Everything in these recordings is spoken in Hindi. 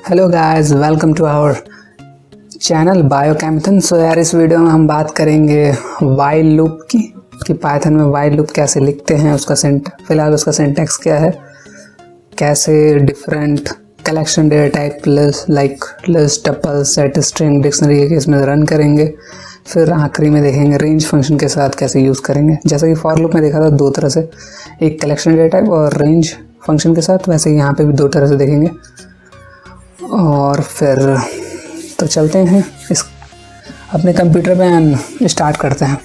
Hello guys, welcome to our channel Biochemithon. So यार, इस वीडियो में हम बात करेंगे वाइल लूप की कि पाइथन में वाइल लूप कैसे लिखते हैं, उसका फिलहाल उसका सिंटैक्स क्या है, कैसे different collection data type list, tuple, set, string, dictionary के केस में रन करेंगे। फिर आखिरी में देखेंगे रेंज फंक्शन के साथ कैसे यूज़ करेंगे। जैसा कि फॉर लूप में देखा था दो तरह से, एक कलेक्शन डेटा टाइप और रेंज फंक्शन के साथ, वैसे ही यहाँ पे भी दो तरह से देखेंगे। और फिर तो चलते हैं इस अपने कंप्यूटर पे एंड स्टार्ट करते हैं।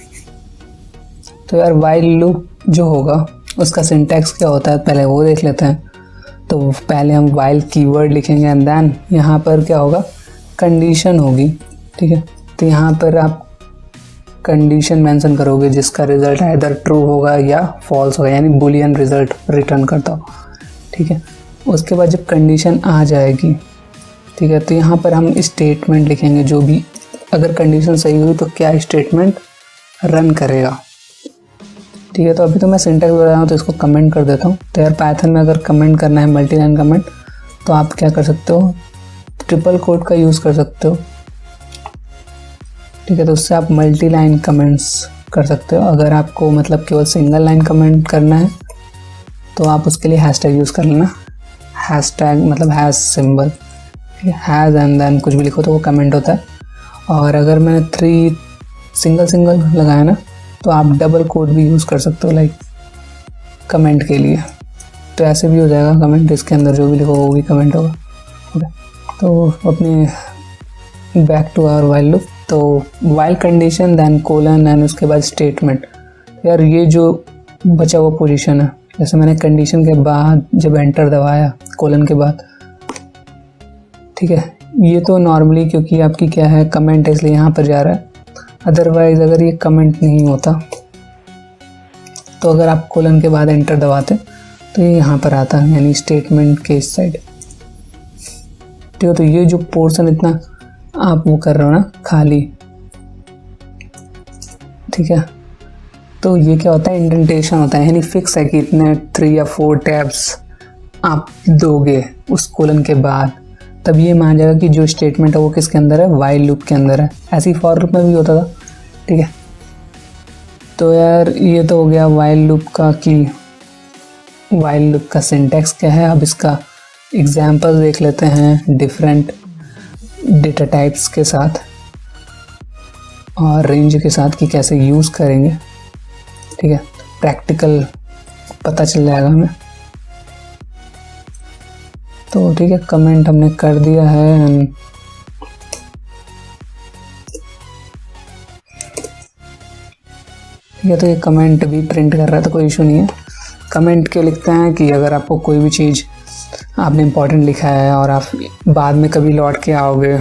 तो यार, वाइल लूप जो होगा उसका सिंटैक्स क्या होता है पहले वो देख लेते हैं। तो पहले हम वाइल कीवर्ड लिखेंगे एंड देन यहाँ पर क्या होगा, कंडीशन होगी। ठीक है, तो यहाँ पर आप कंडीशन मेंशन करोगे जिसका रिजल्ट आइदर ट्रू होगा या फॉल्स होगा, यानी बुलियन रिजल्ट रिटर्न करता हो। ठीक है, उसके बाद जब कंडीशन आ जाएगी, ठीक है, तो यहाँ पर हम स्टेटमेंट लिखेंगे जो भी, अगर कंडीशन सही हुई तो क्या स्टेटमेंट रन करेगा। ठीक है, तो अभी तो मैं सिंटैक्स बता रहा हूँ तो इसको कमेंट कर देता हूँ। तो यार, पाइथन में अगर कमेंट करना है मल्टी लाइन कमेंट, तो आप क्या कर सकते हो, ट्रिपल कोट का यूज़ कर सकते हो। ठीक है, तो उससे आप मल्टी लाइन कमेंट्स कर सकते हो। अगर आपको मतलब केवल सिंगल लाइन कमेंट करना है तो आप उसके लिए हैशटैग यूज़ कर लेना। हैशटैग मतलब hash symbol, has and then कुछ भी लिखो तो वो कमेंट होता है। और अगर मैंने 3 सिंगल लगाया ना, तो आप डबल कोट भी यूज़ कर सकते हो लाइक कमेंट के लिए। तो ऐसे भी हो जाएगा कमेंट, इसके अंदर जो भी लिखो वो भी कमेंट होगा। ओके, तो अपने back to our while loop. तो while condition then colon and उसके बाद स्टेटमेंट। यार, ये जो बचा हुआ पोजीशन है, जैसे मैंने कंडीशन के बाद जब एंटर दबाया कोलन के बाद, ठीक है, ये तो नॉर्मली क्योंकि आपकी क्या है कमेंट है इसलिए यहाँ पर जा रहा है। अदरवाइज़ अगर ये कमेंट नहीं होता तो अगर आप कोलन के बाद एंटर दबाते तो ये यहाँ पर आता है, यानी स्टेटमेंट के इस साइड। ठीक है, तो ये जो पोर्शन इतना आप वो कर रहे हो ना खाली, ठीक है, तो ये क्या होता है, इंडेंटेशन होता है, यानी फिक्स है कि इतने 3 या 4 टैब्स आप दोगे उस कोलन के बाद, तब ये मान जाएगा कि जो स्टेटमेंट है वो किसके अंदर है, वाइल लूप के अंदर है। ऐसे ही फॉर लूप में भी होता था। ठीक है, तो यार ये तो हो गया वाइल लूप का कि वाइल लूप का सिंटैक्स क्या है। अब इसका एग्जाम्पल देख लेते हैं डिफरेंट डेटा टाइप्स के साथ और रेंज के साथ कि कैसे यूज़ करेंगे। ठीक है, प्रैक्टिकल पता चल जाएगा हमें। तो ठीक है, कमेंट हमने कर दिया है। ठीक है, तो ये कमेंट भी प्रिंट कर रहा है तो कोई इशू नहीं है। कमेंट क्यों लिखते हैं कि अगर आपको कोई भी चीज़ आपने इम्पोर्टेंट लिखा है और आप बाद में कभी लौट के आओगे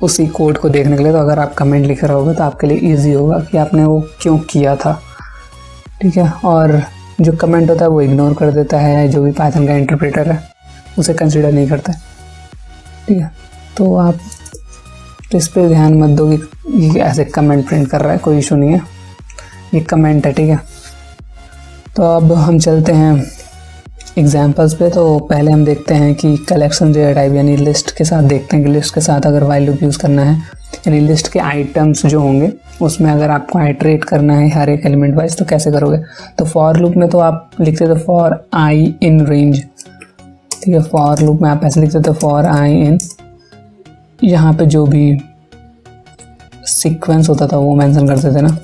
उसी कोड को देखने के लिए, तो अगर आप कमेंट लिख रहे होगे तो आपके लिए ईजी होगा कि आपने वो क्यों किया था। ठीक है, और जो कमेंट होता है वो इग्नोर कर देता है, जो भी पाइथन का इंटरप्रेटर है उसे कंसीडर नहीं करता है। ठीक है, तो आप इस पे ध्यान मत दो कि ये ऐसे कमेंट प्रिंट कर रहा है, कोई इशू नहीं है, ये कमेंट है। ठीक है, तो अब हम चलते हैं एग्जांपल्स पे। तो पहले हम देखते हैं कि कलेक्शन डेटा टाइप यानी लिस्ट के साथ देखते हैं कि लिस्ट के साथ अगर वाइल लूप यूज़ करना है, यानी लिस्ट के आइटम्स जो होंगे उसमें अगर आपको आइटरेट करना है हर एक एलिमेंट वाइज तो कैसे करोगे। तो फॉर लूप में तो आप लिखते थे फॉर आई इन रेंज। ठीक है, फॉर लूप में आप ऐसे लिखते थे फॉर आई इन, यहाँ पे जो भी सीक्वेंस होता था वो मेंशन करते थे ना,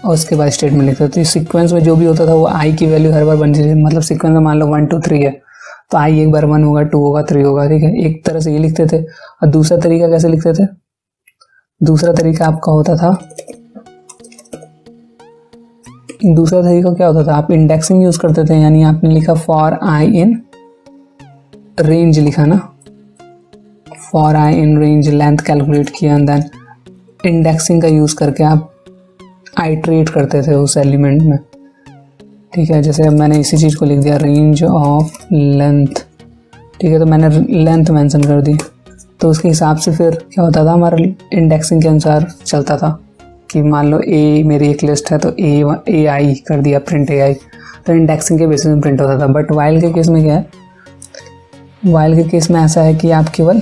और उसके बाद स्टेटमेंट लिखते थे। तो सीक्वेंस में जो भी होता था वो आई की वैल्यू हर बार बनती थी। मतलब सीक्वेंस में मान लो 1 2 3 है तो आई एक बार 1 होगा, 2 होगा, 3 होगा। ठीक है, एक तरह से ये लिखते थे। और दूसरा तरीका कैसे लिखते थे, दूसरा तरीका आपका होता था, दूसरा तरीका क्या होता था, आप इंडेक्सिंग यूज़ करते थे। यानी आपने लिखा फॉर आई इन रेंज लिखा ना, for I in range length calculate किया एंड देन इंडेक्सिंग का यूज़ करके आप आइट्रेट करते थे उस एलिमेंट में। ठीक है, जैसे अब मैंने इसी चीज़ को लिख दिया रेंज ऑफ लेंथ। ठीक है, तो मैंने लेंथ मेंशन कर दी, तो उसके हिसाब से फिर क्या होता था, हमारा इंडेक्सिंग के अनुसार चलता था कि मान लो ए मेरी एक लिस्ट है तो ए आई कर दिया प्रिंट ए आई, तो इंडेक्सिंग के बेसिस में प्रिंट होता था। बट वाइल के केस में क्या है, वाइल के केस में ऐसा है कि आप केवल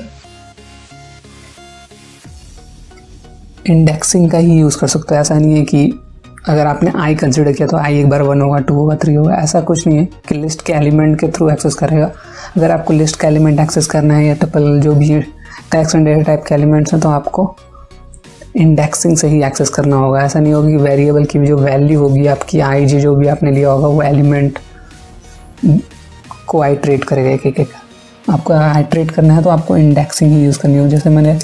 इंडेक्सिंग का ही यूज़ कर सकते हो। ऐसा नहीं है कि अगर आपने आई कंसिडर किया तो आई एक बार 1 होगा, 2 होगा, 3 होगा, ऐसा कुछ नहीं है कि लिस्ट के एलिमेंट के थ्रू एक्सेस करेगा। अगर आपको लिस्ट का एलिमेंट एक्सेस करना है या टपल जो भी टेक्स्ट एंड डेटा टाइप के एलिमेंट्स हैं तो आपको इंडेक्सिंग से ही एक्सेस करना होगा। ऐसा नहीं होगा कि वेरिएबल की जो वैल्यू होगी आपकी आई जी जो भी आपने लिया होगा वो एलिमेंट को आइट्रेट करेगा एक। आपको आइट्रेट करना है तो आपको इंडेक्सिंग ही यूज़ करनी होगी। जैसे मैंने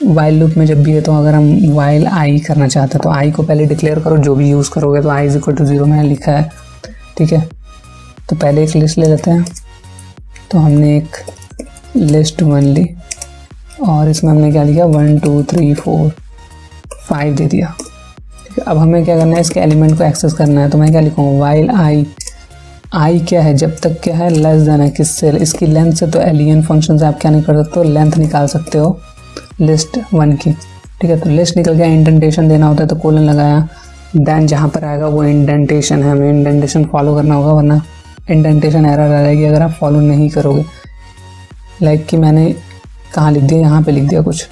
वाइल लूप में जब भी है तो अगर हम वाइल आई करना चाहते हैं तो आई को पहले डिक्लेयर करो, जो भी यूज़ करोगे तो आई इज इक्वल टू 0 मैंने लिखा है, ठीक है। तो पहले एक लिस्ट ले लेते हैं। तो हमने एक लिस्ट 1 ली और इसमें हमने क्या लिखा 1 2 3 4 5 दे दिया, ठीक है। अब हमें क्या करना है, इसके एलिमेंट को एक्सेस करना है। तो मैं क्या लिखूँ, वाइल आई क्या है, जब तक क्या है लेस देन है किससे, इसकी लेंथ से। तो एलियन फंक्शन से आप क्या नहीं कर सकते हो, लेंथ निकाल सकते हो लिस्ट 1 की, ठीक है। तो लिस्ट निकल गया, इंडेंटेशन देना होता है तो कोलन लगाया, देन जहाँ पर आएगा वो इंडेंटेशन है, हमें इंडेंटेशन फॉलो करना होगा वरना इंडेंटेशन एरर आ जाएगी अगर आप फॉलो नहीं करोगे। लाइक कि मैंने कहाँ लिख दिया, यहाँ पे लिख दिया कुछ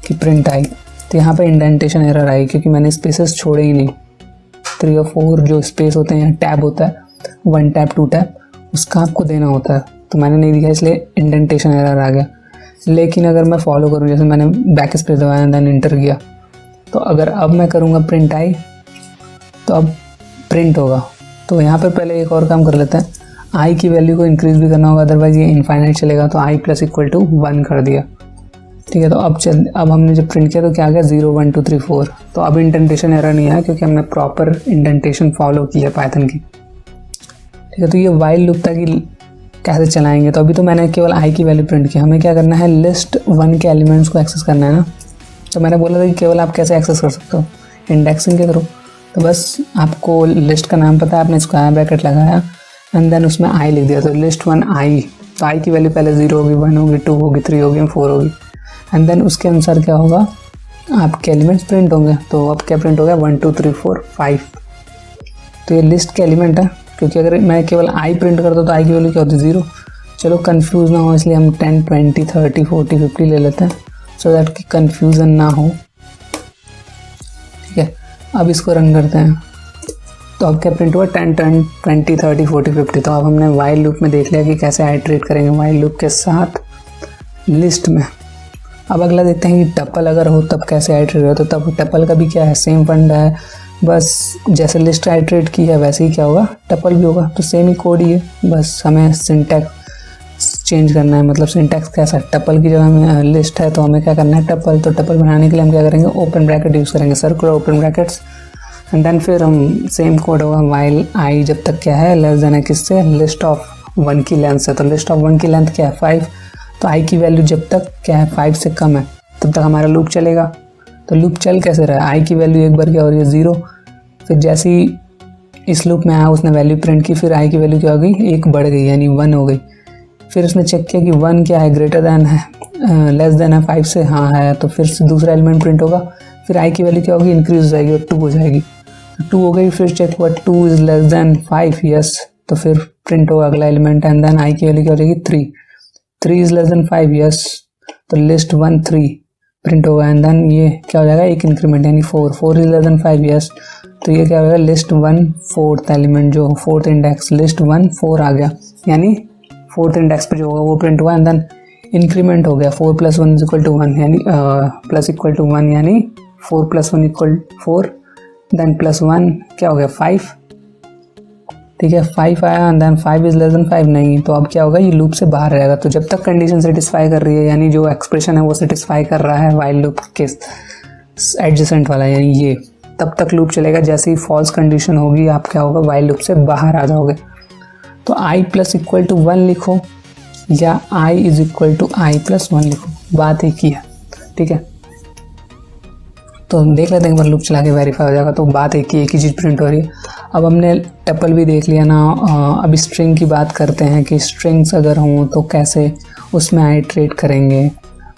कि प्रिंट आई, तो यहाँ पे इंडेंटेशन एरर आई क्योंकि मैंने स्पेसेस छोड़े ही नहीं। 3 और 4 जो स्पेस होते हैं, टैब होता है 1 टैब 2 टैब, उसका आपको देना होता है, तो मैंने नहीं दिया इसलिए इंडेंटेशन एरर आ गया। लेकिन अगर मैं फॉलो करूँ, जैसे मैंने बैक स्पेस दबाया देन इंटर किया, तो अगर अब मैं करूँगा प्रिंट आई तो अब प्रिंट होगा। तो यहाँ पर पहले एक और काम कर लेते हैं, आई की वैल्यू को इंक्रीज़ भी करना होगा, अदरवाइज ये इनफाइनाइट चलेगा। तो आई प्लस इक्वल टू 1 कर दिया, ठीक है। तो अब हमने जब प्रिंट किया तो क्या आ गया 0 1 2 3 4। तो अब इंडेंटेशन एरर नहीं आया क्योंकि हमने प्रॉपर इंडेंटेशन फॉलो की है पाइथन की, ठीक है। तो ये वाइल लूप था कि कैसे चलाएंगे। तो अभी तो मैंने केवल आई की वैल्यू प्रिंट की, हमें क्या करना है, लिस्ट 1 के एलिमेंट्स को एक्सेस करना है ना। तो मैंने बोला था कि केवल आप कैसे एक्सेस कर सकते हो, इंडेक्सिंग के थ्रू। तो बस आपको लिस्ट का नाम पता है, आपने स्क्वायर ब्रैकेट लगाया एंड देन उसमें आई लिख दिया। तो लिस्ट 1 आई, तो आई की वैल्यू पहले 0 होगी, 1 होगी, 2 होगी, 3 होगी, 4 होगी एंड देन उसके अनुसार क्या होगा, आपके एलिमेंट्स प्रिंट होंगे। तो अब क्या प्रिंट हो गया 1 2 3 4 5। तो ये लिस्ट के एलिमेंट है, क्योंकि अगर मैं केवल आई प्रिंट करता तो आई की वैल्यू क्या होती, 0। चलो कंफ्यूज ना हो इसलिए हम 10 20 30 40 50 ले लेते हैं, सो दैट कि कंफ्यूजन ना हो, ठीक है। अब इसको रन करते हैं तो अब क्या प्रिंट हुआ 10 10 20 30 40 50। तो अब हमने वाइल लूप में देख लिया कि कैसे आइट्रेट करेंगे वाइल लूप के साथ लिस्ट में। अब अगला देखते हैं कि टपल अगर हो तब कैसे आइट्रेट हो। तो तब टपल का भी क्या है, सेम फंडा है, बस जैसे लिस्ट आइट्रेट की है वैसे ही क्या होगा, टपल भी होगा। तो सेम ही कोड ही है, बस हमें सिंटैक्स चेंज करना है। मतलब सिंटैक्स कैसा, टपल की जगह में लिस्ट है तो हमें क्या करना है टपल। तो टपल बनाने के लिए हम क्या करेंगे, ओपन ब्रैकेट यूज़ करेंगे, circular open brackets and then फिर हम सेम कोड होगा वाइल आई जब तक क्या है लेस देन है किससे, लिस्ट ऑफ 1 की लेंथ से। तो लिस्ट ऑफ 1 की लेंथ क्या है 5। तो आई की वैल्यू जब तक क्या है 5 से कम है तब तक हमारा लूप चलेगा। तो लूप चल कैसे रहा है, आई की वैल्यू एक बार क्या हो रही है 0, फिर जैसे ही इस लूप में आया उसने वैल्यू प्रिंट की, फिर आई की वैल्यू क्या हो गई, 1 बढ़ गई यानी 1 हो गई। फिर उसने चेक किया कि 1 क्या है, ग्रेटर दैन है, लेस देन है 5 से, हाँ है, तो फिर से दूसरा एलिमेंट प्रिंट होगा। फिर आई की वैल्यू क्या होगी, इंक्रीज हो जाएगी और 2 हो जाएगी। 2 हो गई, फिर चेक हुआ 2 इज लेस देन 5, यस, तो फिर प्रिंट होगा अगला एलिमेंट एंड देन आई की वैल्यू क्या हो जाएगी 3 इज लेस देन 5, यस, तो लिस्ट 1 3 प्रिंट होगा एंड देन ये क्या हो जाएगा, एक इंक्रीमेंट यानी 4 इज लेस देन 5, यस, तो ये क्या होगा लिस्ट 1 4th एलिमेंट जो 4th इंडेक्स लिस्ट 1 4 आ गया, यानी 4th इंडेक्स पे जो होगा वो प्रिंट हुआ एंड देन इंक्रीमेंट हो गया 4 + 1 = 1 यानी प्लस इक्वल टू 1 यानी 4 + 1 = 4 देन +1 क्या हो गया 5, ठीक है 5 आया and then 5 is less than 5 नहीं, तो अब क्या होगा ये लूप से बाहर रहेगा। तो जब तक कंडीशन सेटिस्फाई कर रही है यानी जो एक्सप्रेशन है वो सेटिस्फाई कर रहा है वाइल लूप के एडजेसेंट वाला यानी ये, तब तक लूप चलेगा। जैसे ही फॉल्स कंडीशन होगी आप क्या होगा वाइल लूप से बाहर आ जाओगे। तो i + = 1 लिखो या i = i + 1 लिखो, बात एक ही है, ठीक है। तो देख लेते हैं एक बार लूप चला के वेरीफाई हो जाएगा, तो बात एक ही चीज़ प्रिंट हो रही है। अब हमने टपल भी देख लिया ना, अब स्ट्रिंग की बात करते हैं कि स्ट्रिंग्स अगर हों तो कैसे उसमें आइट्रेट करेंगे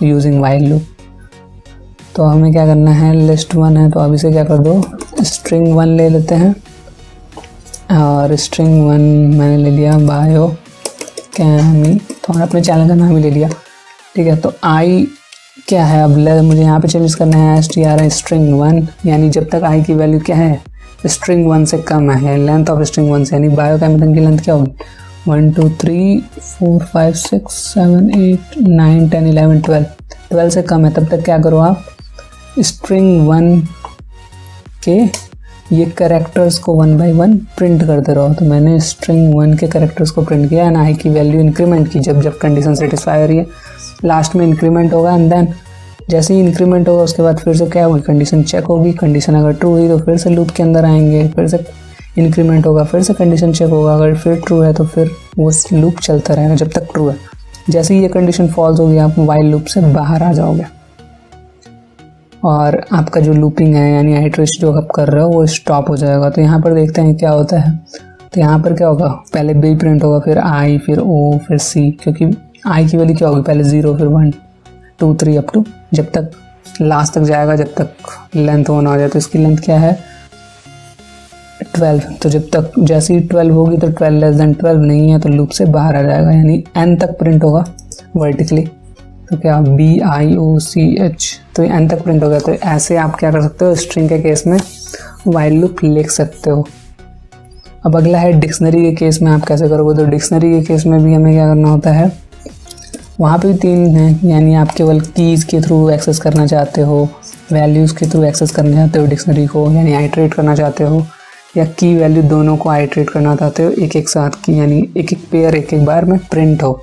यूजिंग वाइल लूप। तो हमें क्या करना है, लिस्ट 1 है तो अब इसे क्या कर दो स्ट्रिंग 1 ले लेते हैं और स्ट्रिंग 1 मैंने ले लिया बायो कैमी, तो हमने अपने चैनल का नाम ही ले लिया, ठीक है। तो आई क्या है, अब मुझे यहाँ पे चेंज करना है str स्ट्रिंग 1, यानी जब तक आई की वैल्यू क्या है स्ट्रिंग 1 से कम है, लेंथ ऑफ स्ट्रिंग 1 से, यानी बायोकेमिकल की लेंथ क्या होगी 1 2 3 4 5 6 7 8 9 10 11 12 से कम है, तब तक क्या करो आप स्ट्रिंग 1 के ये कैरेक्टर्स को 1 बाय 1 प्रिंट करते रहो। तो मैंने स्ट्रिंग 1 के कैरेक्टर्स को प्रिंट किया एंड आई की वैल्यू इंक्रीमेंट की जब जब कंडीशन सेटिस्फाई हो रही है, लास्ट में इंक्रीमेंट होगा एंड देन जैसे ही इंक्रीमेंट होगा उसके बाद फिर से क्या होगी कंडीशन चेक होगी, कंडीशन अगर ट्रू हुई तो फिर से लूप के अंदर आएंगे, फिर से इंक्रीमेंट होगा, फिर से कंडीशन चेक होगा, अगर फिर ट्रू है तो फिर वो लूप चलता रहेगा जब तक ट्रू है। जैसे ही ये कंडीशन फॉल्स होगी आप वाइल लूप से बाहर आ जाओगे और आपका जो लूपिंग है यानी आइटरेशन जो आप कर रहे हो वो स्टॉप हो जाएगा। तो यहाँ पर देखते हैं क्या होता है। तो यहाँ पर क्या होगा, पहले बी प्रिंट होगा, फिर आई, फिर ओ, फिर सी, क्योंकि आई की वैल्यू क्या होगी पहले 0, फिर 1 2 3 अप टू जब तक लास्ट तक जाएगा, जब तक लेंथ होना हो जाए। तो इसकी लेंथ क्या है 12, तो जब तक जैसे ही 12 होगी तो 12 लेस देन 12 नहीं है तो लूप से बाहर आ जाएगा, यानी n तक प्रिंट होगा वर्टिकली। तो क्या BIOCH, तो ये n तक प्रिंट होगा। तो ऐसे आप क्या कर सकते हो स्ट्रिंग के केस में वाइल लूप लिख सकते हो। अब अगला है डिक्शनरी के केस में आप कैसे करोगे। तो डिक्शनरी के केस में भी हमें क्या करना होता है, वहाँ पे भी 3 हैं, यानी आप केवल कीज़ के थ्रू एक्सेस करना चाहते हो, वैल्यूज़ के थ्रू एक्सेस करना चाहते हो डिक्शनरी को, यानी आइटरेट करना चाहते हो, या की वैल्यू दोनों को आइटरेट करना चाहते हो एक एक साथ की, यानी एक एक पेयर एक एक बार में प्रिंट हो।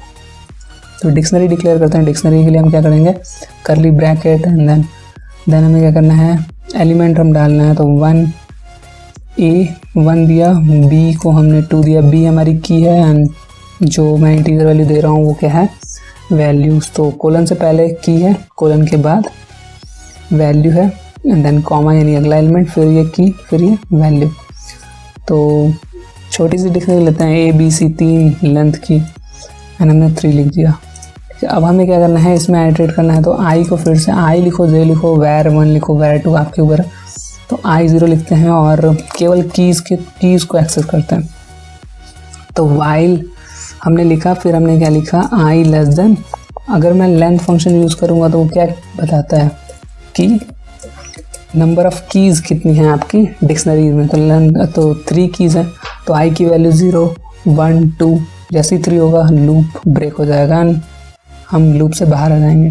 तो डिक्शनरी डिक्लेयर करते हैं। डिक्शनरी के लिए हम क्या करेंगे करली ब्रैकेट एंड देन हमें क्या करना है एलिमेंट हम डालना है। तो 1 दिया, B को हमने 2 दिया, B हमारी की है एंड जो मैं इंटीजर वैल्यू दे रहा हूँ वो क्या है वैल्यूज़। तो कोलन से पहले की है, कोलन के बाद वैल्यू है एंड देन कॉमा यानी अगला एलिमेंट, फिर ये की, फिर ये वैल्यू। तो छोटी सी डिक्शनरी लेते हैं ABC 3 लेंथ की एंड हमने 3 लिख दिया। अब हमें क्या करना है इसमें आइटरेट करना है। तो आई को फिर से आई लिखो, जे लिखो, वैर 1 लिखो, वैर 2 आपके ऊपर। तो I0 लिखते हैं और केवल कीज़ को एक्सेस करते हैं। तो वाइल हमने लिखा, फिर हमने क्या लिखा आई लेस देन, अगर मैं लेंथ फंक्शन यूज़ करूँगा तो वो क्या बताता है कि नंबर ऑफ़ कीज़ कितनी हैं आपकी डिक्शनरी में। तो लेंथ तो 3 कीज़ हैं, तो आई की वैल्यू 0 1 2, जैसे ही 3 होगा लूप ब्रेक हो जाएगा एंड हम लूप से बाहर आ जाएंगे।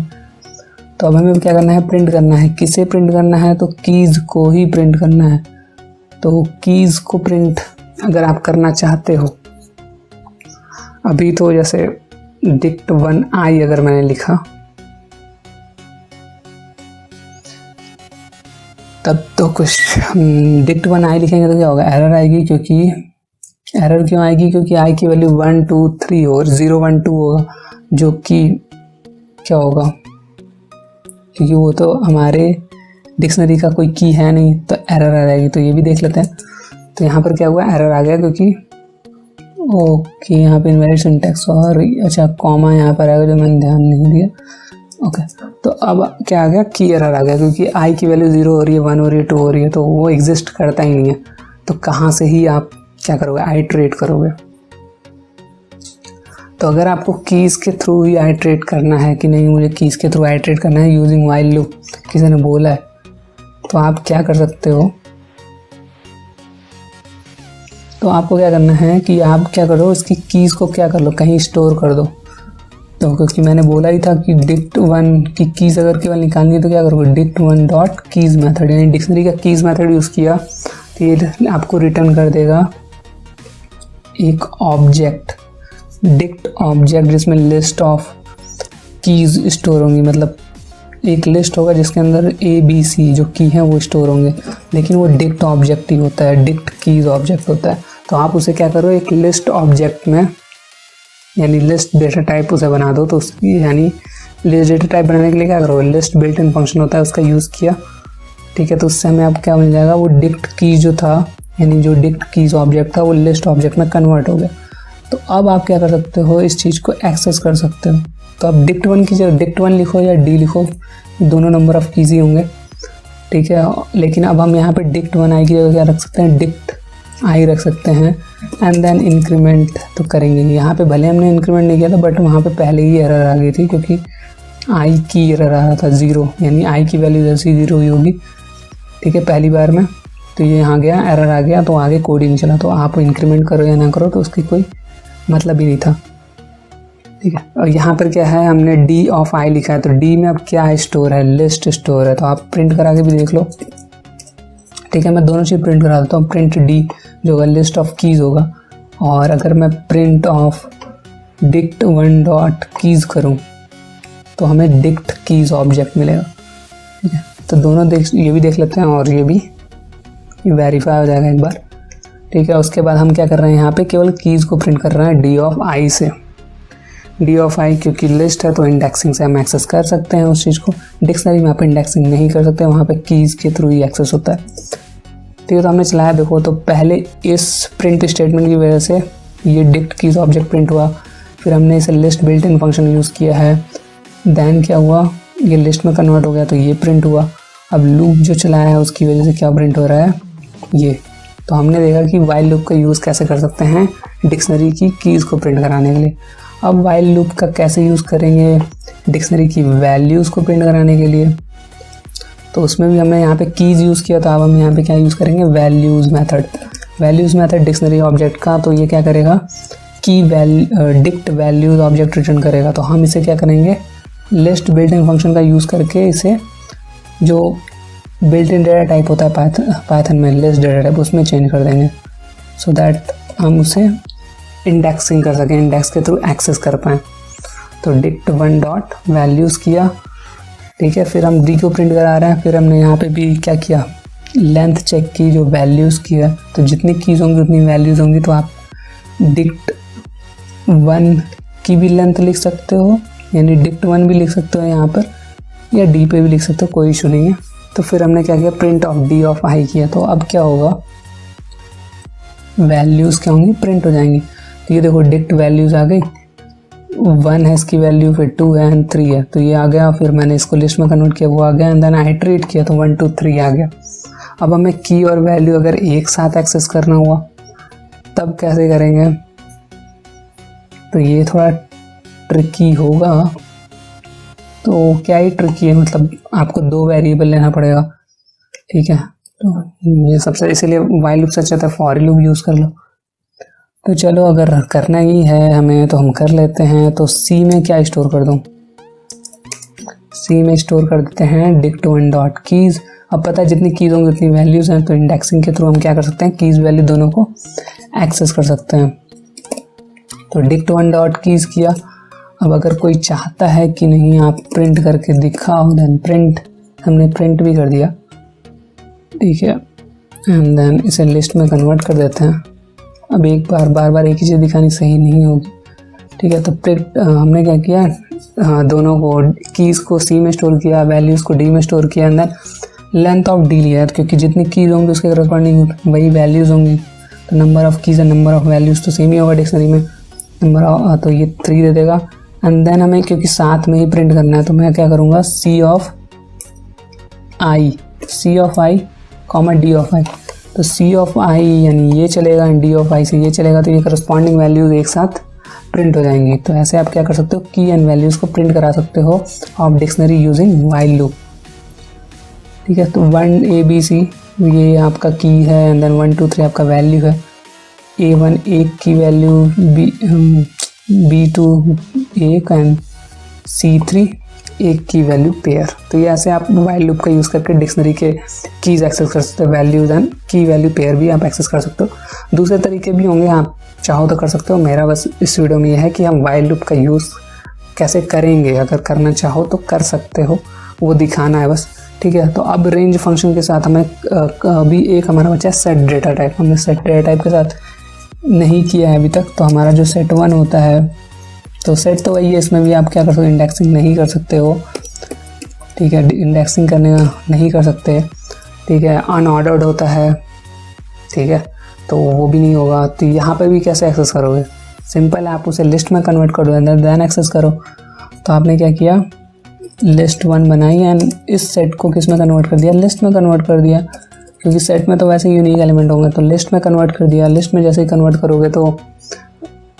तो अब हमें क्या करना है प्रिंट करना है। किसे प्रिंट करना है, तो कीज़ को ही प्रिंट करना है। तो कीज़ को प्रिंट अगर आप करना चाहते हो, अभी तो जैसे dict1 i अगर मैंने लिखा तब तो कुछ dict1 i लिखेंगे तो क्या होगा एरर आएगी। क्योंकि एरर क्यों आएगी, क्योंकि i की वैल्यू 1 2 3 और 0 1 2 होगा, जो कि क्या होगा क्योंकि वो तो हमारे डिक्शनरी का कोई की है नहीं, तो एरर आ जाएगी। तो ये भी देख लेते हैं। तो यहाँ पर क्या हुआ एरर आ गया, क्योंकि ओके यहाँ पे इनवैलिड सिंटैक्स और अच्छा कॉमा यहाँ पर आएगा जो मैंने ध्यान नहीं दिया। ओके तो अब क्या आ गया की एरर आ गया, क्योंकि आई की वैल्यू 0 हो रही है, 1 हो रही है, 2 हो रही है, तो वो एग्जिस्ट करता ही नहीं है। तो कहाँ से ही आप क्या करोगे आइटरेट करोगे। तो अगर आपको कीज़ के थ्रू ही आइटरेट करना है कि नहीं मुझे कीज़ के थ्रू आइटरेट करना है यूजिंग वाइल लूप, किसी ने बोला है, तो आप क्या कर सकते हो। तो आपको क्या करना है कि आप क्या करो इसकी कीज़ को क्या कर लो कहीं स्टोर कर दो। तो क्योंकि मैंने बोला ही था कि dict1 की कीज़ अगर केवल निकालनी है तो क्या करोगे dict1 डॉट कीज़ मैथड, यानी डिक्शनरी का कीज़ मैथड यूज़ किया तो ये आपको रिटर्न कर देगा एक ऑब्जेक्ट dict ऑब्जेक्ट जिसमें लिस्ट ऑफ कीज़ स्टोर होंगी। मतलब एक लिस्ट होगा जिसके अंदर ABC जो की है वो स्टोर होंगे, लेकिन वो dict ऑब्जेक्ट ही होता है, dict कीज़ ऑब्जेक्ट होता है। तो आप उसे क्या करो एक लिस्ट ऑब्जेक्ट में यानी लिस्ट डेटा टाइप उसे बना दो। तो उसकी यानी लिस्ट डेटा टाइप बनाने के लिए क्या करो लिस्ट बिल्ट इन फंक्शन होता है उसका यूज़ किया, ठीक है। तो उससे हमें अब क्या मिल जाएगा वो dict की जो था यानी जो dict कीज़ ऑब्जेक्ट था वो लिस्ट ऑब्जेक्ट में कन्वर्ट हो गया। तो अब आप क्या कर सकते हो इस चीज़ को एक्सेस कर सकते हो। तो अब dict1 की जगह dict1 लिखो या D लिखो, दोनों नंबर ऑफ़ कीज़ ही होंगे, ठीक है। लेकिन अब हम यहाँ पे dict1 i की जगह क्या रख सकते हैं dict आई रख सकते हैं एंड देन इंक्रीमेंट तो करेंगे। यहाँ पे भले हमने इंक्रीमेंट नहीं किया था बट वहाँ पे पहले ही एरर आ गई थी क्योंकि आई की एरर आ रहा था 0, यानी आई की वैल्यू जैसी 0 ही होगी। ठीक है, पहली बार में तो ये यहाँ गया, एरर आ गया, तो आगे कोड ही नहीं चला। तो आप इंक्रीमेंट करो या ना करो तो उसकी कोई मतलब ही नहीं था। ठीक है, और यहाँ पर क्या है, हमने डी ऑफ आई लिखा है, तो डी में अब क्या है, स्टोर है, लिस्ट स्टोर है। तो आप प्रिंट करा के भी देख लो। ठीक है, मैं दोनों चीज़ प्रिंट करा देता हूँ। प्रिंट डी जो होगा लिस्ट ऑफ कीज़ होगा, और अगर मैं print of dict 1 dot keys करूँ तो हमें डिक्ट कीज़ ऑब्जेक्ट मिलेगा। ठीक है, तो दोनों ये भी देख लेते हैं और ये भी वेरीफाई हो जाएगा एक बार। ठीक है, उसके बाद हम क्या कर रहे हैं, यहाँ पे केवल कीज़ को प्रिंट कर रहे हैं डी ऑफ आई से। डी ऑफ आई क्योंकि लिस्ट है तो इंडेक्सिंग से हम एक्सेस कर सकते हैं उस चीज़ को। डिक्शनरी में आप इंडेक्सिंग नहीं कर सकते, वहाँ पे कीज़ के थ्रू ही एक्सेस होता है। ठीक है, तो हमने चलाया, देखो तो पहले इस प्रिंट स्टेटमेंट की वजह से ये डिक्ट कीज़ ऑब्जेक्ट प्रिंट हुआ, फिर हमने इसे list built in function use किया है, देन क्या हुआ, ये लिस्ट में कन्वर्ट हो गया तो ये प्रिंट हुआ। अब लूप जो चलाया है उसकी वजह से क्या प्रिंट हो रहा है, ये। तो हमने देखा कि वाइल लूप का यूज़ कैसे कर सकते हैं डिक्शनरी की कीज़ को प्रिंट कराने के लिए। अब वाइल लूप का कैसे यूज़ करेंगे डिक्शनरी की वैल्यूज़ को प्रिंट कराने के लिए, तो उसमें भी हमने यहाँ पे कीज़ यूज़ किया था। अब हम यहाँ पे क्या यूज़ करेंगे, values method. Values method dictionary object का, तो ये क्या करेगा की डिक्ट वैल्यूज़ ऑब्जेक्ट रिटर्न करेगा। तो हम इसे क्या करेंगे, लिस्ट बिल्ट इन फंक्शन का यूज़ करके इसे जो बिल्ट इन डेटा टाइप होता है पाइथन में लिस्ट डेटा टाइप, उसमें चेंज कर देंगे सो दैट हम उसे इंडेक्सिंग कर सकें, इंडेक्स के थ्रू एक्सेस कर पाएँ। तो डिक्ट 1 डॉट वैल्यूज़ किया। ठीक है, फिर हम डी को प्रिंट करा रहे हैं। फिर हमने यहाँ पे भी क्या किया, लेंथ चेक की, जो वैल्यूज़ की है, तो जितनी कीज़ होंगी उतनी वैल्यूज़ होंगी। तो आप डिक्ट 1 की भी लेंथ लिख सकते हो, यानी डिक्ट 1 भी लिख सकते हो यहाँ पर, या डी पे भी लिख सकते हो, कोई इशू नहीं है। तो फिर हमने क्या किया, प्रिंट ऑफ डी ऑफ आई किया। तो अब क्या होगा, वैल्यूज़ क्या होंगी, प्रिंट हो जाएंगी। तो ये देखो डिक्ट वैल्यूज़ आ गई, 1 है इसकी वैल्यू, फिर 2 है एंड 3 है, तो ये आ गया। फिर मैंने इसको लिस्ट में कन्वर्ट किया, वो आ गया, एंड देन आइटरेट किया तो 1 2 3 आ गया। अब हमें की और वैल्यू अगर एक साथ एक्सेस करना हुआ तब कैसे करेंगे, तो ये थोड़ा ट्रिकी होगा। तो क्या ही ट्रिकी है, मतलब आपको 2 वेरिएबल लेना पड़ेगा। ठीक है, तो ये सबसे, इसीलिए वाइल लूप से अच्छा था फॉर लूप यूज़ कर लो। तो चलो अगर करना ही है हमें तो हम कर लेते हैं। तो सी में क्या स्टोर कर दूँ, सी में स्टोर कर देते हैं डिक्ट 1 डॉट कीज़। अब पता है जितनी कीज़ होंगी उतनी वैल्यूज़ हैं, तो इंडेक्सिंग के थ्रू हम क्या कर सकते हैं, कीज़ वैल्यू दोनों को एक्सेस कर सकते हैं। तो डिक्ट 1 डॉट कीज़ किया। अब अगर कोई चाहता है कि नहीं आप प्रिंट करके दिखाओ, देन प्रिंट, हमने प्रिंट भी कर दिया। ठीक है, एंड देन इसे लिस्ट में कन्वर्ट कर देते हैं। अब बार बार एक ही चीज़ दिखानी सही नहीं होगी। ठीक है, तो प्रिंट हमने क्या किया, दोनों को कीज़ को सी में स्टोर किया, वैल्यूज़ को डी में स्टोर किया, and then length of D लिया, क्योंकि जितनी कीज़ होंगी उसके करस्पॉन्डिंग वही वैल्यूज़ होंगी। तो number of keys and number of values तो सेम ही होगा डिक्शनरी में, नंबर ऑफ, तो ये 3 दे देगा। एंड देन हमें क्योंकि साथ में ही प्रिंट करना है तो मैं क्या करूँगा, c of i comma d of i. तो सी ऑफ आई यानी ये चलेगा एंड डी ऑफ आई से ये चलेगा, तो ये करस्पॉन्डिंग वैल्यूज़ एक साथ प्रिंट हो जाएंगी। तो ऐसे आप क्या कर सकते हो, की एंड वैल्यूज़ को प्रिंट करा सकते हो of dictionary using while loop. ठीक है, तो 1 ABC ये आपका की है, एंड देन 1 2 3 आपका वैल्यू है। A1 एक की वैल्यू, B2 एक, एंड C3 एक की वैल्यू पेयर। तो ये ऐसे आप वाइल लूप का यूज़ करके डिक्शनरी के कीज़ एक्सेस कर सकते हो, वैल्यूज़ एंड की वैल्यू पेयर भी आप एक्सेस कर सकते हो। दूसरे तरीके भी होंगे, आप चाहो तो कर सकते हो। मेरा बस इस वीडियो में यह है कि हम वाइल लूप का यूज़ कैसे करेंगे, अगर करना चाहो तो कर सकते हो, वो दिखाना है बस। ठीक है, तो अब रेंज फंक्शन के साथ हमें अभी एक हमारा बचा है सेट डेटा टाइप। हमने सेट डेटा टाइप के साथ नहीं किया है अभी तक। तो हमारा जो सेट 1 होता है, तो सेट तो वही है, इसमें भी आप क्या कर सकते हो, इंडेक्सिंग नहीं कर सकते हो। ठीक है, इंडेक्सिंग करने नहीं कर सकते। ठीक है, अनऑर्डर्ड होता है। ठीक है, तो वो भी नहीं होगा। तो यहाँ पर भी कैसे एक्सेस करोगे, सिंपल है, आप उसे लिस्ट में कन्वर्ट कर दो, देन एक्सेस करो। तो आपने क्या किया, लिस्ट 1 बनाई एंड इस सेट को किस में कन्वर्ट कर दिया, लिस्ट में कन्वर्ट कर दिया। क्योंकि सेट में तो वैसे यूनिक एलिमेंट होंगे, तो लिस्ट में कन्वर्ट कर दिया। लिस्ट में जैसे ही कन्वर्ट करोगे तो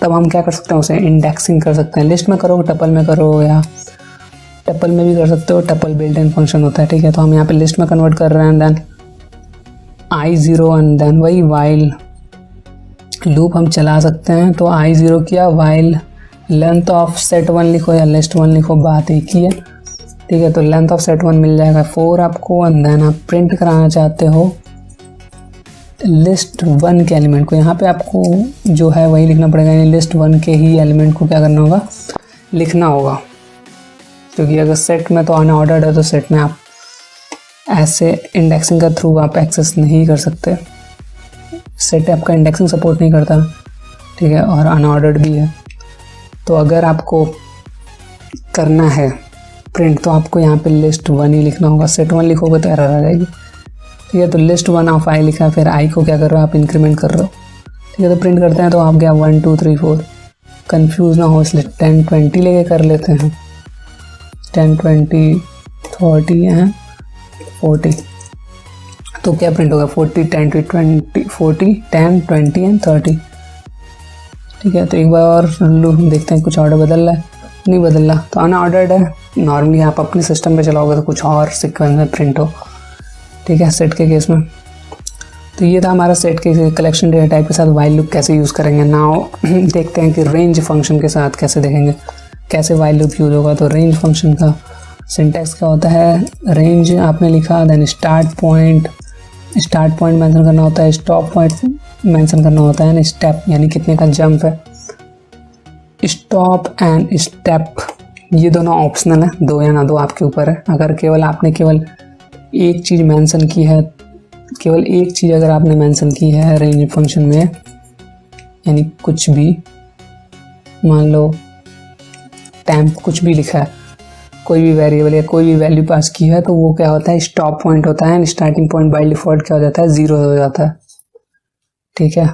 तब हम क्या कर सकते हैं, उसे इंडेक्सिंग कर सकते हैं। लिस्ट में करो, टपल में करो, या टपल में भी कर सकते हो, टपल बिल्ट इन फंक्शन होता है, ठीक है। तो हम यहाँ पे लिस्ट में कन्वर्ट कर रहे हैं, देन i0 एंड देन वही वाइल लूप हम चला सकते हैं। तो i0 किया, वाइल लेंथ ऑफ सेट 1 लिखो या लिस्ट 1 लिखो, बात एक ही है, ठीक है। तो लेंथ ऑफ सेट 1 मिल जाएगा 4 आपको, एंड देन आप प्रिंट कराना चाहते हो लिस्ट 1 के एलिमेंट को। यहाँ पे आपको जो है वही लिखना पड़ेगा, यानी लिस्ट 1 के ही एलिमेंट को क्या करना होगा, लिखना होगा। क्योंकि अगर सेट में तो अनऑर्डर्ड है, तो सेट में आप ऐसे इंडेक्सिंग का थ्रू आप एक्सेस नहीं कर सकते। सेट आपका इंडेक्सिंग सपोर्ट नहीं करता, ठीक है, और अनऑर्डर्ड भी है। तो अगर आपको करना है प्रिंट, तो आपको यहाँ पे लिस्ट 1 ही लिखना होगा। सेट 1 लिखोगे तो एरर आ जाएगी, ठीक है। तो लिस्ट 1 ऑफ आई लिखा, फिर आई को क्या कर रहे हो आप, इंक्रीमेंट कर रहे हो, ठीक है। तो प्रिंट करते हैं, तो आप क्या 1 2 3 4 कंफ्यूज ना हो इसलिए 10 20 लेके कर लेते हैं। 10 20 30 एंड 40, तो क्या प्रिंट होगा 40 10 20 40 10 20 एंड 30, ठीक है। तो एक बार और लूप देखते हैं कुछ ऑर्डर बदल रहा है, नहीं बदल रहा, तो अनऑर्डर्ड है। नॉर्मली आप अपने सिस्टम पे चलाओगे तो कुछ और सीक्वेंस में प्रिंट हो, ठीक है, सेट के केस में। तो ये था हमारा सेट के कलेक्शन डेटा टाइप के साथ वाइल लूप कैसे यूज़ करेंगे। नाउ देखते हैं कि रेंज फंक्शन के साथ कैसे देखेंगे, कैसे वाइल लूप यूज़ होगा। तो रेंज फंक्शन का सिंटैक्स क्या होता है, रेंज आपने लिखा, देन स्टार्ट पॉइंट मेंशन करना होता है, स्टॉप पॉइंट मेंशन करना होता है, स्टेप यानी कितने का जंप है। स्टॉप एंड स्टेप ये दोनों ऑप्शनल है, 2 या ना 2 आपके ऊपर है। अगर केवल आपने एक चीज़ मेंशन की है, केवल एक चीज़ अगर आपने मेंशन की है रेंज फंक्शन में, यानी कुछ भी, मान लो टेम्प कुछ भी लिखा है, कोई भी वेरिएबल या कोई भी वैल्यू पास की है, तो वो क्या होता है, स्टॉप पॉइंट होता है, and starting point by default क्या हो जाता है, 0 हो जाता है, ठीक है।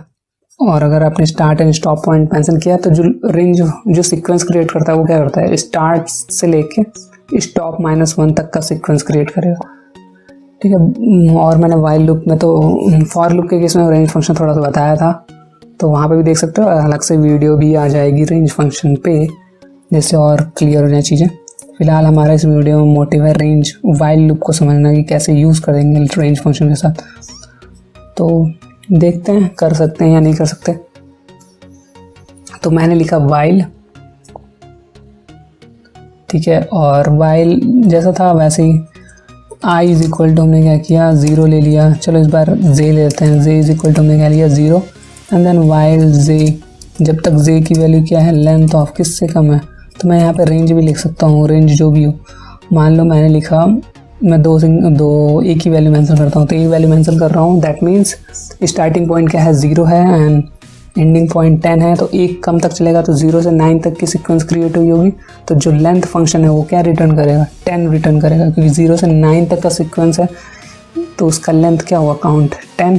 और अगर आपने start and stop point mention किया, तो जो रेंज जो सीक्वेंस क्रिएट करता है वो क्या करता है, स्टार्ट से लेके स्टॉप -1 तक का सीक्वेंस क्रिएट करेगा, ठीक है। और मैंने वाइल लूप में तो फॉर लूप के केस में रेंज फंक्शन थोड़ा सा बताया था, तो वहाँ पे भी देख सकते हो, अलग से वीडियो भी आ जाएगी रेंज फंक्शन पे, जिससे और क्लियर हो जाए चीज़ें। फिलहाल हमारा इस वीडियो में मोटिव है रेंज वाइल लूप को समझना कि कैसे यूज़ करेंगे रेंज फंक्शन के साथ। तो देखते हैं कर सकते हैं या नहीं कर सकते। तो मैंने लिखा वाइल, ठीक है, और वाइल जैसा था वैसे ही i इज इक्वल टू हमने क्या किया, 0 ले लिया। चलो इस बार z ले लेते हैं, z इज इक्वल टू हमने क्या लिया 0, एंड देन वाइल z, जब तक z की वैल्यू क्या है, लेंथ ऑफ किससे कम है। तो मैं यहाँ पे रेंज भी लिख सकता हूँ, रेंज जो भी हो। मान लो मैंने लिखा, मैं दो एक ही वैल्यू मेंशन करता हूँ, तो एक वैल्यू मेंशन कर रहा हूँ, दैट मीन्स स्टार्टिंग पॉइंट क्या है 0 है एंड एंडिंग पॉइंट 10 है, तो एक कम तक चलेगा, तो 0 से 9 तक की सीक्वेंस क्रिएट हुई होगी। तो जो लेंथ फंक्शन है वो क्या रिटर्न करेगा, 10 रिटर्न करेगा, क्योंकि 0 से 9 तक का सीक्वेंस है, तो उसका लेंथ क्या हुआ, काउंट 10,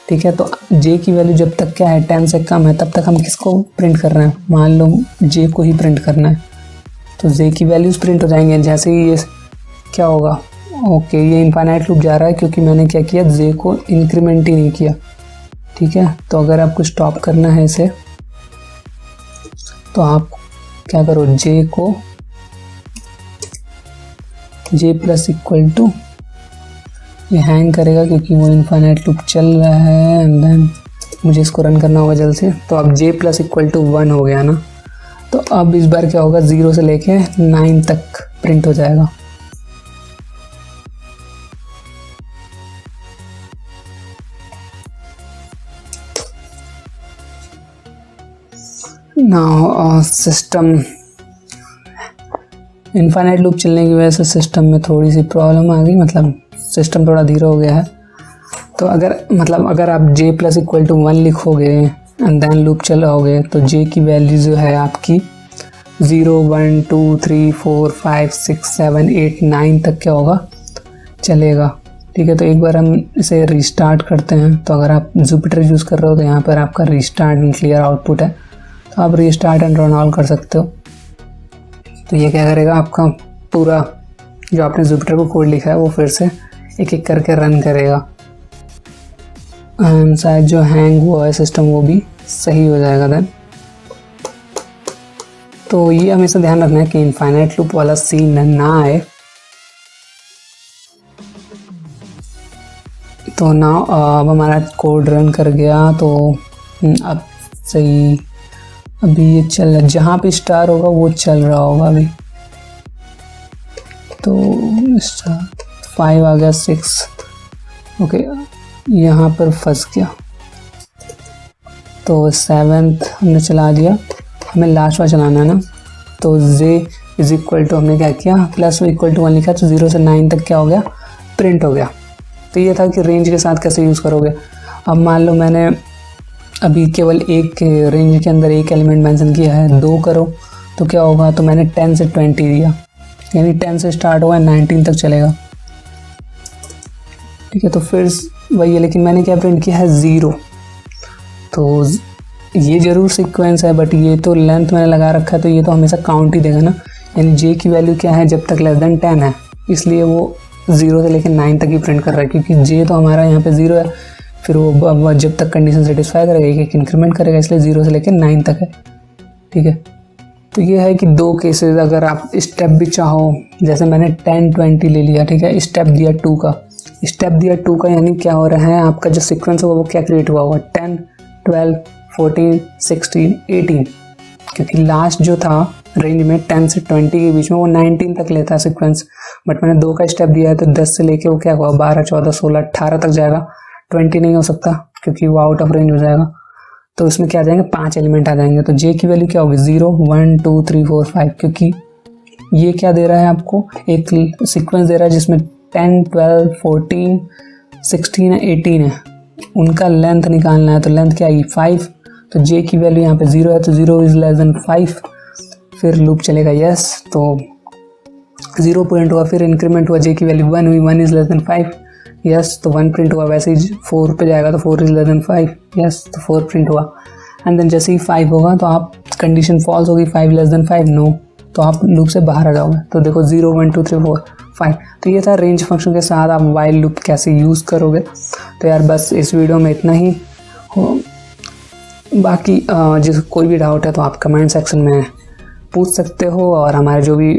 ठीक है। तो j की वैल्यू जब तक क्या है 10 से कम है, तब तक हम किसको प्रिंट कर रहे हैं, मान लो j को ही प्रिंट करना है, तो j की वैल्यूज़ प्रिंट हो जाएंगे। जैसे ही ये क्या होगा, ओके, ये इनफाइनाइट लूप जा रहा है, क्योंकि मैंने क्या किया, j को इंक्रीमेंट ही नहीं किया, ठीक है। तो अगर आपको स्टॉप करना है इसे, तो आप क्या करो, j को j प्लस इक्वल टू, ये हैंग करेगा क्योंकि वो इनफाइनाइट लूप चल रहा है, एंड देन मुझे इसको रन करना होगा जल्द से। तो अब j प्लस इक्वल टू 1 हो गया ना, तो अब इस बार क्या होगा, 0 से लेके 9 तक प्रिंट हो जाएगा। नाउ सिस्टम, इनफाइनाइट लूप चलने की वजह से सिस्टम में थोड़ी सी प्रॉब्लम आ गई, मतलब सिस्टम थोड़ा धीरे हो गया है। तो अगर आप j प्लस इक्वल टू 1 लिखोगे एंड देन लूप चलाओगे, तो j की वैल्यू जो है आपकी 0 1 2 3 4 5 6 7 8 9 तक क्या होगा, चलेगा, ठीक है। तो एक बार हम इसे रिस्टार्ट करते हैं। तो अगर आप जुपिटर यूज़ कर रहे हो, तो यहाँ पर आपका रिस्टार्ट एंड क्लियर आउटपुट है, तो आप रिस्टार्ट एंड रन ऑल कर सकते हो। तो ये क्या करेगा, आपका पूरा जो आपने जुपिटर को कोड लिखा है वो फिर से एक एक करके रन करेगा एंड शायद जो हैंग हुआ है सिस्टम वो भी सही हो जाएगा देन। तो ये हमेशा ध्यान रखना है कि इनफाइनाइट लूप वाला सीन ना आए। तो ना अब हमारा कोड रन कर गया, तो अब सही अभी ये चल रहा, जहाँ पे स्टार होगा वो चल रहा होगा अभी। तो स्टार 5 आ गया, 6 ओके, यहाँ पर फंस गया। तो 7th हमने चला दिया, हमें लास्ट वाला चलाना है ना। तो j इज इक्वल टू हमने क्या किया, प्लस इक्वल टू 1 लिखा, तो 0 से 9 तक क्या हो गया, प्रिंट हो गया। तो ये था कि रेंज के साथ कैसे यूज़ करोगे। अब मान लो मैंने अभी केवल एक रेंज के अंदर एक एलिमेंट मेंशन किया है, 2 करो तो क्या होगा, तो मैंने 10 से 20 दिया, यानी 10 से स्टार्ट हुआ 19 तक चलेगा, ठीक है। तो फिर वही है, लेकिन मैंने क्या प्रिंट किया है 0। तो ये ज़रूर सीक्वेंस है, बट ये तो लेंथ मैंने लगा रखा है, तो ये तो हमेशा काउंट ही देगा ना, यानी j की वैल्यू क्या है, जब तक लेस देन 10 है, इसलिए वो 0 से लेकर 9 तक ही प्रिंट कर रहा है, क्योंकि j तो हमारा यहाँ पे 0 है। फिर वो जब तक कंडीशन सेटिस्फाई करेगा एक इंक्रीमेंट करेगा, इसलिए 0 से लेकर 9 तक है, ठीक है। तो ये है कि 2 केसेस, अगर आप स्टेप भी चाहो, जैसे मैंने 10 20 ले लिया, ठीक है, स्टेप दिया 2 का, स्टेप दिया 2 का, यानी क्या हो रहा है, आपका जो सीक्वेंस होगा वो क्या क्रिएट हुआ होगा, 10 12 14 16 18, क्योंकि लास्ट जो था रेंज में 10 से 20 के बीच में वो 19 तक लेता है सीक्वेंस, बट मैंने 2 का स्टेप दिया है, तो 10 से लेके वो क्या हुआ, 12 14 16 18 तक जाएगा, 20 नहीं हो सकता क्योंकि वो आउट ऑफ रेंज हो जाएगा। तो इसमें क्या आ जाएंगे, 5 एलिमेंट आ जाएंगे। तो j की वैल्यू क्या होगी, 0 1 2 3 4 5, क्योंकि ये क्या दे रहा है आपको, एक सीक्वेंस दे रहा है जिसमें 10 12 14 16 18 है, उनका लेंथ निकालना है। तो लेंथ क्या आएगी, 5। तो j की वैल्यू यहाँ पे 0 है, तो 0 इज लेस देन 5, फिर लूप चलेगा यस। तो 0 प्रिंट हुआ, फिर इंक्रीमेंट हुआ, j की वैल्यू 1 हुई, 1 इज लेस देन 5 यस, तो 1 प्रिंट हुआ। वैसे ही 4 पे जाएगा तो 4 इज लेस देन 5 यस, तो 4 प्रिंट हुआ। एंड देन जैसे ही 5 होगा तो आप कंडीशन फॉल्स होगी, 5 लेस देन 5 नो, तो आप लूप से बाहर आ जाओगे। तो देखो 0 1 2 3 4 5। तो ये था रेंज फंक्शन के साथ आप वाइल लूप कैसे यूज़ करोगे। तो यार बस इस वीडियो में इतना ही हो, बाकी जिस कोई भी डाउट है तो आप कमेंट सेक्शन में पूछ सकते हो, और हमारे जो भी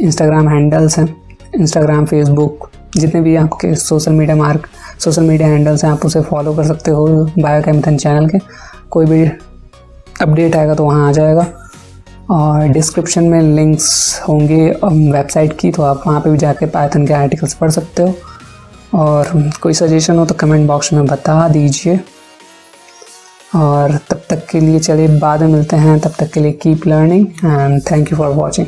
इंस्टाग्राम हैंडल्स हैं, इंस्टाग्राम फेसबुक, जितने भी आपके सोशल मीडिया हैंडल्स हैं, आप उसे फॉलो कर सकते हो बायोकेमिथन चैनल के। कोई भी अपडेट आएगा तो वहाँ आ जाएगा, और डिस्क्रिप्शन में लिंक्स होंगे वेबसाइट की, तो आप वहाँ पे भी जाके पाइथन के आर्टिकल्स पढ़ सकते हो। और कोई सजेशन हो तो कमेंट बॉक्स में बता दीजिए। और तब तक के लिए चलिए बाद में मिलते हैं, तब तक के लिए keep learning and thank you for watching.